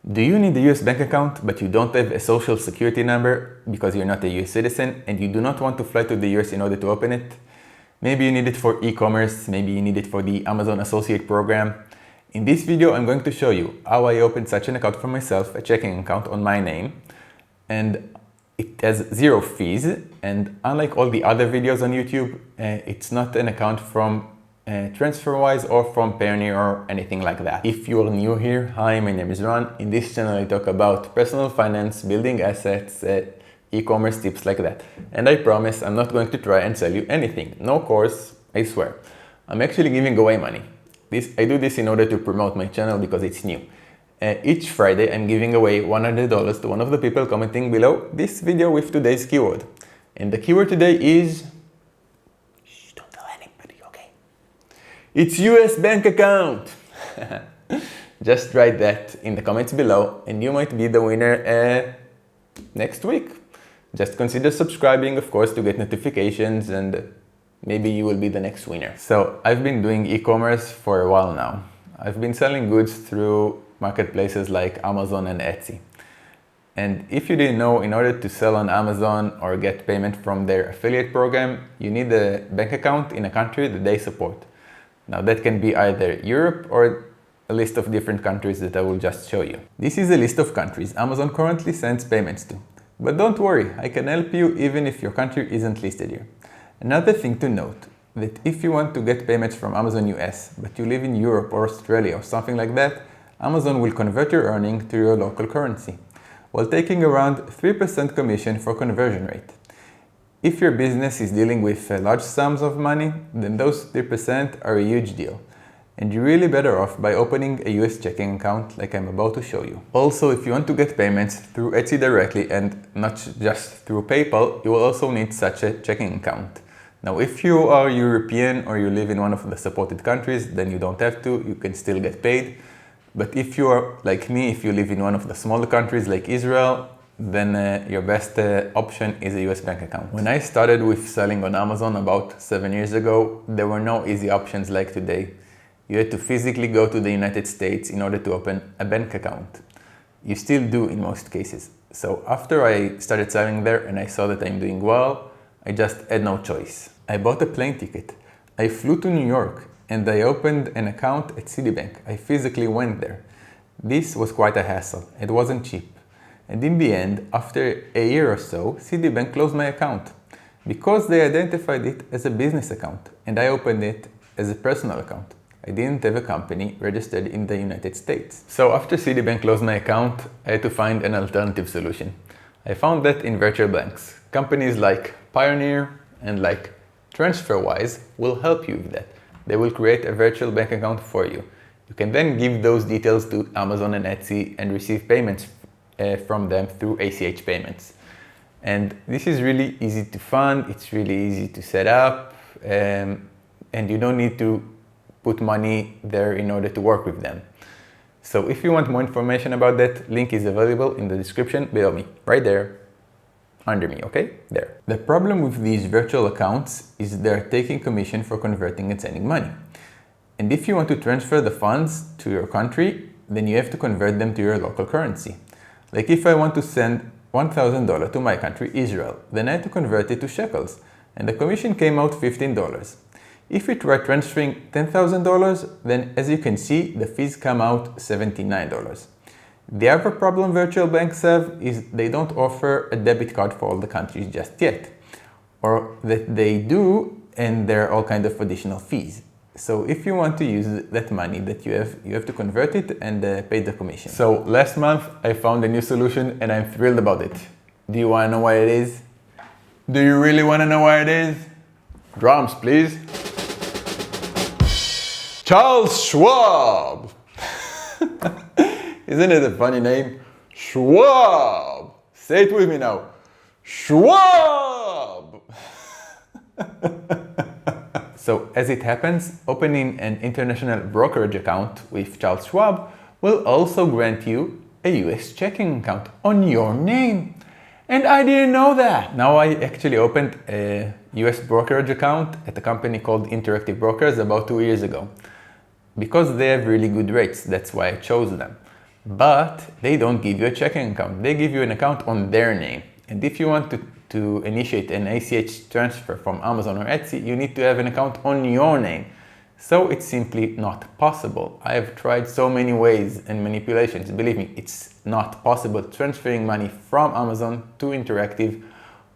Do you need a US bank account but you don't have a social security number because you're not a US citizen and you do not want to fly to the US in order to open it? Maybe you need it for e-commerce, maybe you need it for the Amazon Associate program. In this video, I'm going to show you how I opened such an account for myself, a checking account on my name, and it has zero fees. And unlike all the other videos on YouTube, it's not an account from TransferWise or from Payoneer or anything like that. If you are new here, hi, my name is Ron. In this channel I talk about personal finance, building assets, e-commerce tips like that. And I promise I'm not going to try and sell you anything. No course, I swear. I'm actually giving away money. I do this in order to promote my channel because it's new. Each Friday I'm giving away $100 to one of the people commenting below this video with today's keyword. And the keyword today is... don't tell anybody, okay? It's US bank account! Just write that in the comments below and you might be the winner next week. Just consider subscribing, of course, to get notifications, and maybe you will be the next winner. So I've been doing e-commerce for a while now. I've been selling goods through marketplaces like Amazon and Etsy. And if you didn't know, in order to sell on Amazon or get payment from their affiliate program, you need a bank account in a country that they support. Now that can be either Europe or a list of different countries that I will just show you. This is a list of countries Amazon currently sends payments to. But don't worry, I can help you even if your country isn't listed here. Another thing to note, that if you want to get payments from Amazon US, but you live in Europe or Australia or something like that, Amazon will convert your earning to your local currency, while taking around 3% commission for conversion rate. If your business is dealing with large sums of money, then those 3% are a huge deal. And you're really better off by opening a US checking account like I'm about to show you. Also, if you want to get payments through Etsy directly and not just through PayPal, you will also need such a checking account. Now, if you are European or you live in one of the supported countries, then you don't have to, you can still get paid. But if you are like me, if you live in one of the smaller countries like Israel, then your best option is a US bank account. When I started with selling on Amazon about 7 years ago, there were no easy options like today. You had to physically go to the United States in order to open a bank account. You still do in most cases. So after I started selling there and I saw that I'm doing well, I just had no choice. I bought a plane ticket. I flew to New York and I opened an account at Citibank. I physically went there. This was quite a hassle. It wasn't cheap. And in the end, after a year or so, Citibank closed my account because they identified it as a business account and I opened it as a personal account. I didn't have a company registered in the United States. So after Citibank closed my account, I had to find an alternative solution. I found that in virtual banks. Companies like Payoneer and like TransferWise will help you with that. They will create a virtual bank account for you. You can then give those details to Amazon and Etsy and receive payments from them through ACH payments. And this is really easy to fund, it's really easy to set up, and you don't need to put money there in order to work with them. So if you want more information about that, link is available in the description below me, right there, under me, okay? There. The problem with these virtual accounts is they're taking commission for converting and sending money. And if you want to transfer the funds to your country, then you have to convert them to your local currency. Like if I want to send $1,000 to my country, Israel, then I have to convert it to shekels, and the commission came out $15. If we try transferring $10,000, then as you can see, the fees come out $79. The other problem virtual banks have is they don't offer a debit card for all the countries just yet. Or that they do, and there are all kinds of additional fees. So if you want to use that money that you have to convert it and pay the commission. So last month I found a new solution and I'm thrilled about it. Do you want to know what it is? Do you really want to know what it is? Drums, please. Charles Schwab! Isn't it a funny name? Schwab! Say it with me now. Schwab! So as it happens, opening an international brokerage account with Charles Schwab will also grant you a US checking account on your name. And I didn't know that. Now I actually opened a US brokerage account at a company called Interactive Brokers about 2 years ago. Because they have really good rates, that's why I chose them. but they don't give you a checking account. They give you an account on their name. And if you want to initiate an ACH transfer from Amazon or Etsy, you need to have an account on your name. So it's simply not possible. I have tried so many ways and manipulations. Believe me, it's not possible transferring money from Amazon to Interactive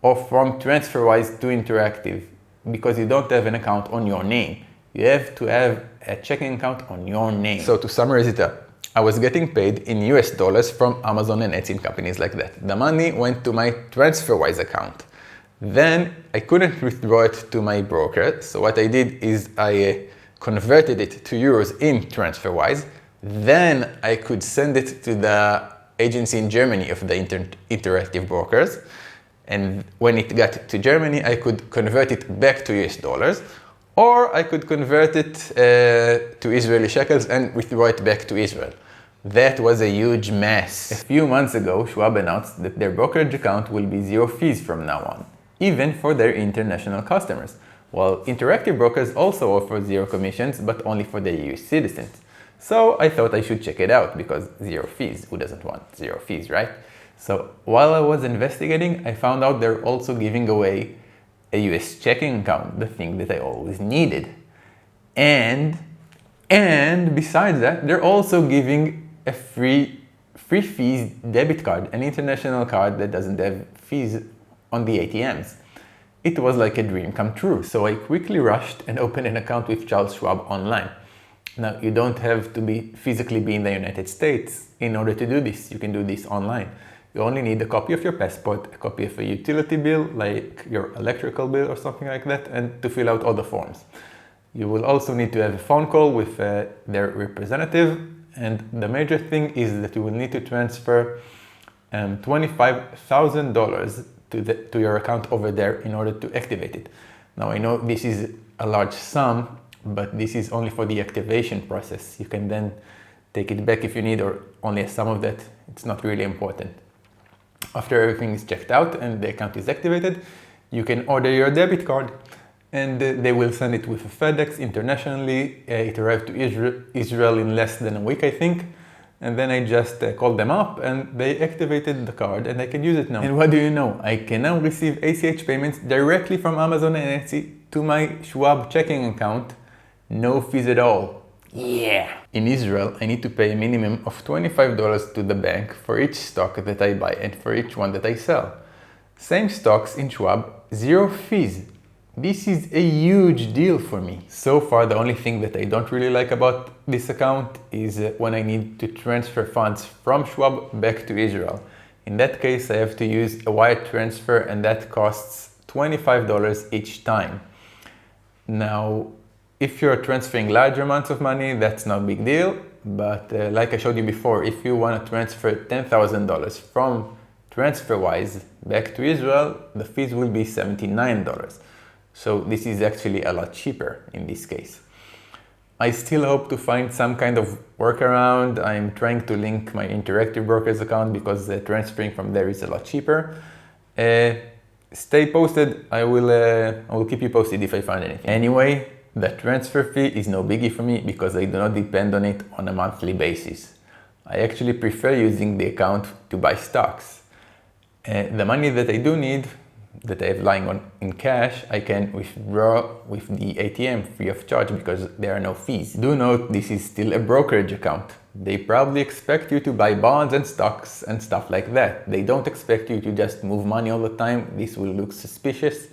or from TransferWise to Interactive because you don't have an account on your name. You have to have a checking account on your name. So to summarize it up, I was getting paid in US dollars from Amazon and Etsy and companies like that. The money went to my TransferWise account. Then I couldn't withdraw it to my broker. So what I did is I converted it to euros in TransferWise. Then I could send it to the agency in Germany of the Interactive brokers. And when it got to Germany, I could convert it back to US dollars. Or I could convert it to Israeli shekels and withdraw it back to Israel. That was a huge mess. A few months ago, Schwab announced that their brokerage account will be zero fees from now on, even for their international customers. While Interactive brokers also offer zero commissions, but only for their EU citizens. So I thought I should check it out because zero fees. Who doesn't want zero fees, right? So while I was investigating, I found out they're also giving away a US checking account, the thing that I always needed. And besides that, they're also giving a free fees debit card, an international card that doesn't have fees on the ATMs. It was like a dream come true. So I quickly rushed and opened an account with Charles Schwab online. Now, you don't have to physically be in the United States in order to do this. You can do this online. You only need a copy of your passport, a copy of a utility bill, like your electrical bill or something like that, and to fill out all the forms. You will also need to have a phone call with their representative. And the major thing is that you will need to transfer $25,000 to your account over there in order to activate it. Now I know this is a large sum, but this is only for the activation process. You can then take it back if you need, or only a sum of that. It's not really important. After everything is checked out and the account is activated, you can order your debit card and they will send it with a FedEx internationally. It arrived to Israel in less than a week, I think. And then I just called them up and they activated the card and I can use it now. And what do you know? I can now receive ACH payments directly from Amazon and Etsy to my Schwab checking account. No fees at all. Yeah! In Israel, I need to pay a minimum of $25 to the bank for each stock that I buy and for each one that I sell. Same stocks in Schwab, zero fees. This is a huge deal for me. So far, the only thing that I don't really like about this account is when I need to transfer funds from Schwab back to Israel. In that case, I have to use a wire transfer and that costs $25 each time. Now, if you're transferring large amounts of money, that's not a big deal. But like I showed you before, if you want to transfer $10,000 from TransferWise back to Israel, the fees will be $79. So this is actually a lot cheaper in this case. I still hope to find some kind of workaround. I'm trying to link my Interactive Brokers account because transferring from there is a lot cheaper. Stay posted. I will keep you posted if I find anything. Anyway, the transfer fee is no biggie for me because I do not depend on it on a monthly basis. I actually prefer using the account to buy stocks. The money that I do need, that I have lying on in cash, I can withdraw with the ATM free of charge because there are no fees. Do note this is still a brokerage account. They probably expect you to buy bonds and stocks and stuff like that. They don't expect you to just move money all the time. This will look suspicious.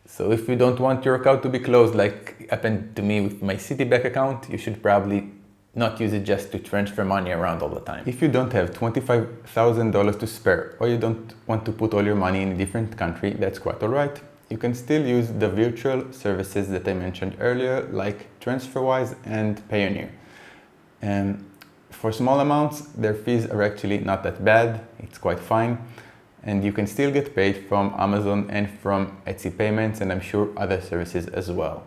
So if you don't want your account to be closed like happened to me with my Citibank account, you should probably not use it just to transfer money around all the time. If you don't have $25,000 to spare or you don't want to put all your money in a different country, that's quite alright. You can still use the virtual services that I mentioned earlier, like TransferWise and Payoneer. For small amounts, their fees are actually not that bad. It's quite fine. And you can still get paid from Amazon and from Etsy payments, and I'm sure other services as well.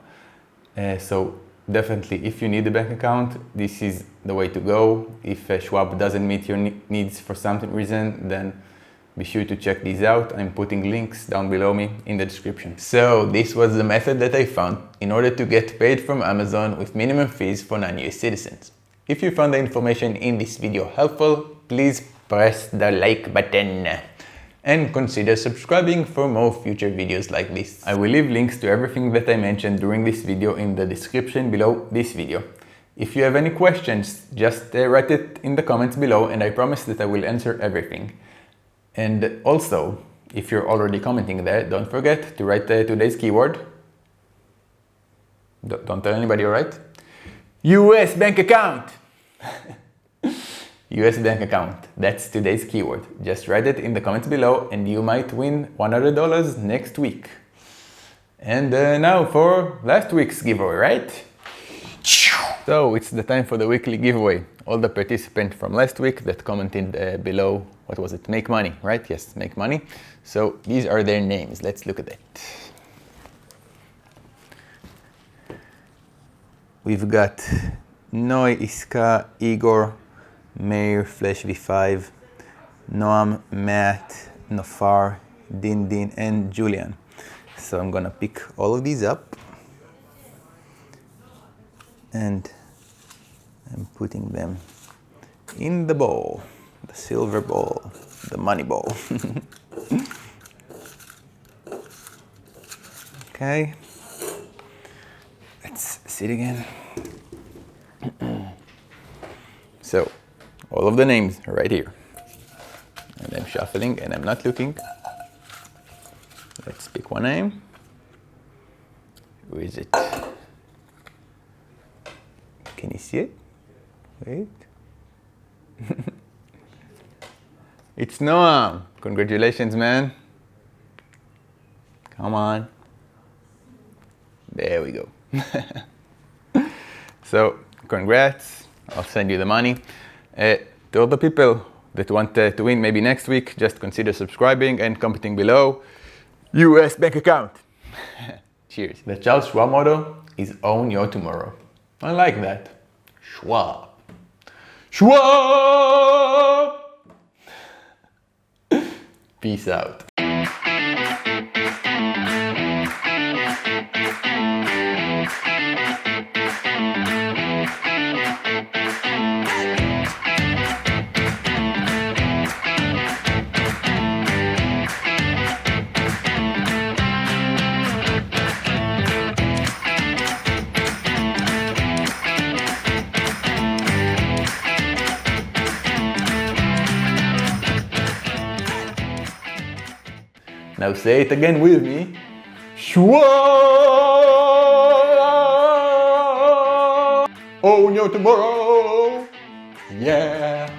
So definitely, if you need a bank account, this is the way to go. If Schwab doesn't meet your needs for some reason, then be sure to check these out. I'm putting links down below me in the description. So this was the method that I found in order to get paid from Amazon with minimum fees for non-US citizens. If you found the information in this video helpful, please press the like button and consider subscribing for more future videos like this. I will leave links to everything that I mentioned during this video in the description below this video. If you have any questions, just write it in the comments below and I promise that I will answer everything. And also, if you're already commenting there, don't forget to write today's keyword. Don't tell anybody, alright? US bank account! US bank account. That's today's keyword. Just write it in the comments below and you might win $100 next week. And now for last week's giveaway, right? So it's the time for the weekly giveaway. All the participants from last week that commented below, what was it? Make money, right? Yes, make money. So these are their names. Let's look at it. We've got Noi, Iska, Igor, Meir, Flash V5, Noam, Matt, Nofar, Din, and Julian. So I'm gonna pick all of these up and I'm putting them in the bowl, the silver bowl, the money bowl. Okay, let's sit again. So, all of the names are right here. And I'm shuffling and I'm not looking. Let's pick one name. Who is it? Can you see it? Wait. It's Noam. Congratulations, man. Come on. There we go. So, congrats. I'll send you the money. To all the people that want to win maybe next week, just consider subscribing and commenting below. US bank account. Cheers. The Charles Schwab motto is own your tomorrow. I like that. Schwab. Schwab! Peace out. Now say it again with me. Schwab! Own your tomorrow! Yeah!